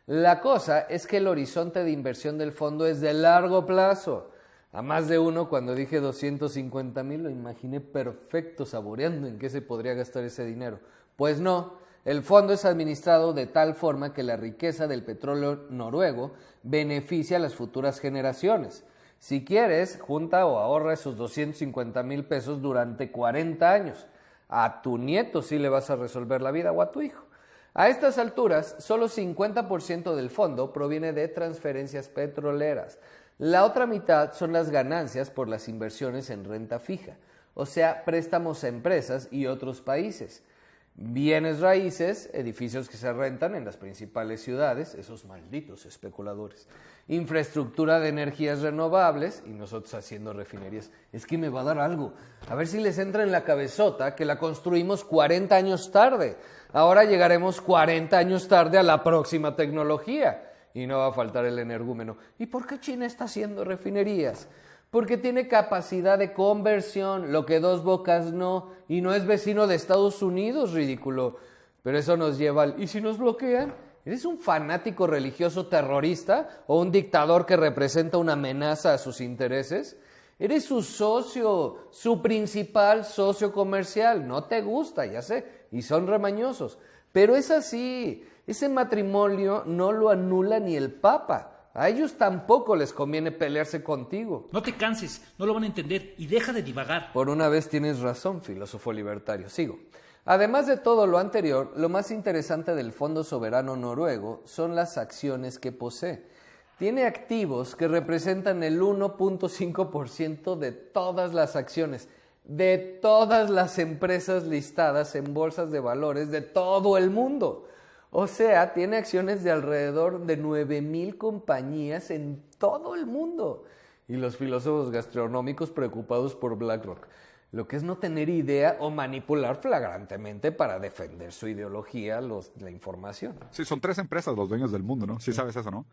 La cosa es que el horizonte de inversión del fondo es de largo plazo. A más de uno, cuando dije 250,000, lo imaginé perfecto saboreando en qué se podría gastar ese dinero. Pues no, El fondo es administrado de tal forma que la riqueza del petróleo noruego beneficia a las futuras generaciones. Si quieres, junta o ahorra esos 250,000 pesos durante 40 años. A tu nieto sí le vas a resolver la vida o a tu hijo. A estas alturas, solo 50% del fondo proviene de transferencias petroleras. La otra mitad son las ganancias por las inversiones en renta fija, o sea, préstamos a empresas y otros países. Bienes raíces, edificios que se rentan en las principales ciudades, esos malditos especuladores. Infraestructura de energías renovables y nosotros haciendo refinerías. Es que me va a dar algo. A ver si les entra en la cabezota que la construimos 40 años tarde. Ahora llegaremos 40 años tarde a la próxima tecnología. Y no va a faltar el energúmeno. ¿Y por qué China está haciendo refinerías? Porque tiene capacidad de conversión, lo que Dos Bocas no, y no es vecino de Estados Unidos, ridículo. Pero eso nos lleva al... ¿y si nos bloquean? ¿Eres un fanático religioso terrorista o un dictador que representa una amenaza a sus intereses? Eres su socio, su principal socio comercial. No te gusta, ya sé, y son remañosos. Pero es así. Ese matrimonio no lo anula ni el Papa. A ellos tampoco les conviene pelearse contigo. No te canses, no lo van a entender y deja de divagar. Por una vez tienes razón, filósofo libertario. Sigo. Además de todo lo anterior, lo más interesante del Fondo Soberano Noruego son las acciones que posee. Tiene activos que representan el 1.5% de todas las acciones, de todas las empresas listadas en bolsas de valores de todo el mundo. O sea, tiene acciones de alrededor de 9,000 compañías en todo el mundo. Y los filósofos gastronómicos preocupados por BlackRock. Lo que es no tener idea o manipular flagrantemente para defender su ideología, la información. Sí, son 3 empresas los dueños del mundo, ¿no? Sí sabes eso, ¿no?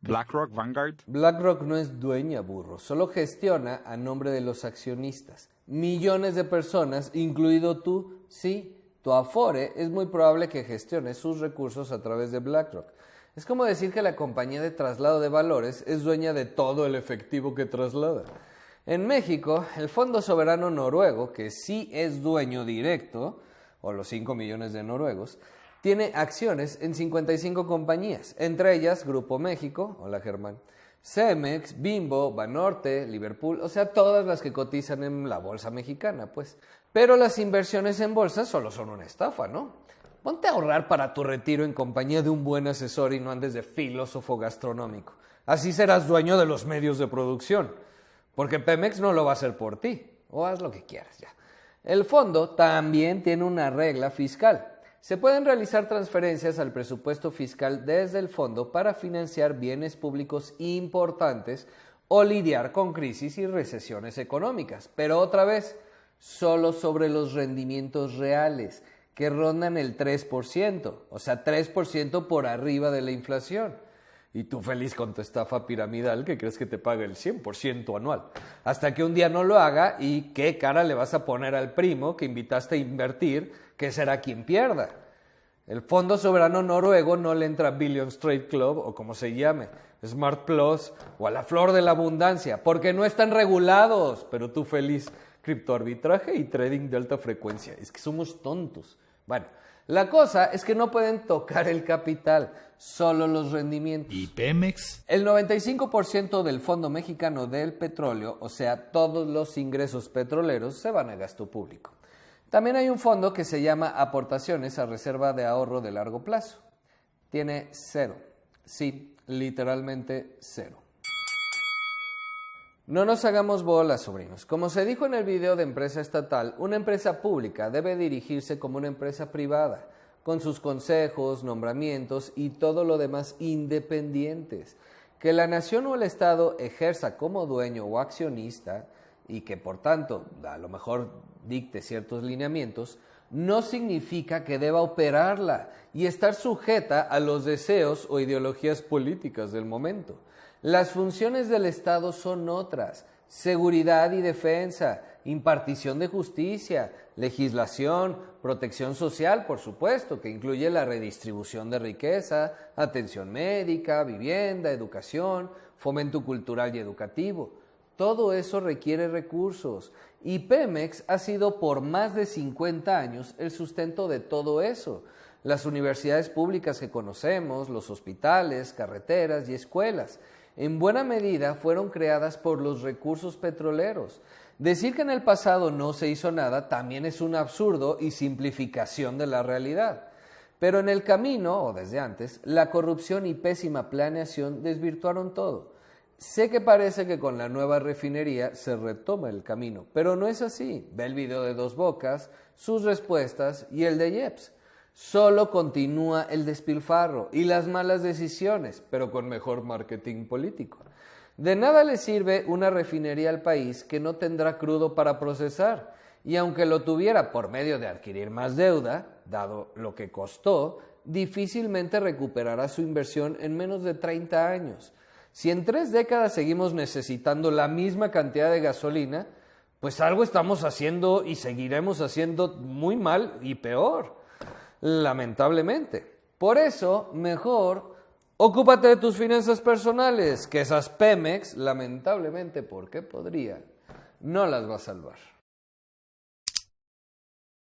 BlackRock, Vanguard. BlackRock no es dueña, burro. Solo gestiona a nombre de los accionistas. Millones de personas, incluido tú, sí. Tu Afore es muy probable que gestione sus recursos a través de BlackRock. Es como decir que la compañía de traslado de valores es dueña de todo el efectivo que traslada. En México, el Fondo Soberano Noruego, que sí es dueño directo, o los 5 millones de noruegos, tiene acciones en 55 compañías, entre ellas Grupo México, hola Germán, Cemex, Bimbo, Banorte, Liverpool, o sea, todas las que cotizan en la bolsa mexicana, pues. Pero las inversiones en bolsa solo son una estafa, ¿no? Ponte a ahorrar para tu retiro en compañía de un buen asesor y no andes de filósofo gastronómico. Así serás dueño de los medios de producción, porque Pemex no lo va a hacer por ti, o haz lo que quieras ya. El fondo también tiene una regla fiscal. Se pueden realizar transferencias al presupuesto fiscal desde el fondo para financiar bienes públicos importantes o lidiar con crisis y recesiones económicas. Pero otra vez, solo sobre los rendimientos reales, que rondan el 3%, o sea, 3% por arriba de la inflación. Y tú feliz con tu estafa piramidal que crees que te paga el 100% anual. Hasta que un día no lo haga y qué cara le vas a poner al primo que invitaste a invertir, que será quien pierda. El Fondo Soberano Noruego no le entra a Billions Trade Club o como se llame, Smart Plus o a la Flor de la Abundancia, porque no están regulados, pero tú feliz. Criptoarbitraje y trading de alta frecuencia. Es que somos tontos. Bueno, la cosa es que no pueden tocar el capital, solo los rendimientos. ¿Y Pemex? El 95% del Fondo Mexicano del Petróleo, o sea, todos los ingresos petroleros, se van a gasto público. También hay un fondo que se llama Aportaciones a Reserva de Ahorro de Largo Plazo. Tiene 0. Sí, literalmente 0. No nos hagamos bolas, sobrinos. Como se dijo en el video de empresa estatal, una empresa pública debe dirigirse como una empresa privada, con sus consejos, nombramientos y todo lo demás independientes. Que la nación o el Estado ejerza como dueño o accionista y que por tanto a lo mejor dicte ciertos lineamientos, no significa que deba operarla y estar sujeta a los deseos o ideologías políticas del momento. Las funciones del Estado son otras: seguridad y defensa, impartición de justicia, legislación, protección social, por supuesto, que incluye la redistribución de riqueza, atención médica, vivienda, educación, fomento cultural y educativo. Todo eso requiere recursos y Pemex ha sido por más de 50 años el sustento de todo eso. las universidades públicas que conocemos, los hospitales, carreteras y escuelas, en buena medida fueron creadas por los recursos petroleros. Decir que en el pasado no se hizo nada también es un absurdo y simplificación de la realidad. Pero en el camino, o desde antes, la corrupción y pésima planeación desvirtuaron todo. Sé que parece que con la nueva refinería se retoma el camino, pero no es así. Ve el video de Dos Bocas, sus respuestas y el de IEPS. Solo continúa el despilfarro y las malas decisiones, pero con mejor marketing político. De nada le sirve una refinería al país que no tendrá crudo para procesar, y aunque lo tuviera por medio de adquirir más deuda, dado lo que costó, difícilmente recuperará su inversión en menos de 30 años. Si en 3 décadas seguimos necesitando la misma cantidad de gasolina, pues algo estamos haciendo y seguiremos haciendo muy mal y peor, lamentablemente. Por eso, mejor ocúpate de tus finanzas personales, que esas Pemex, lamentablemente porque podría, no las va a salvar.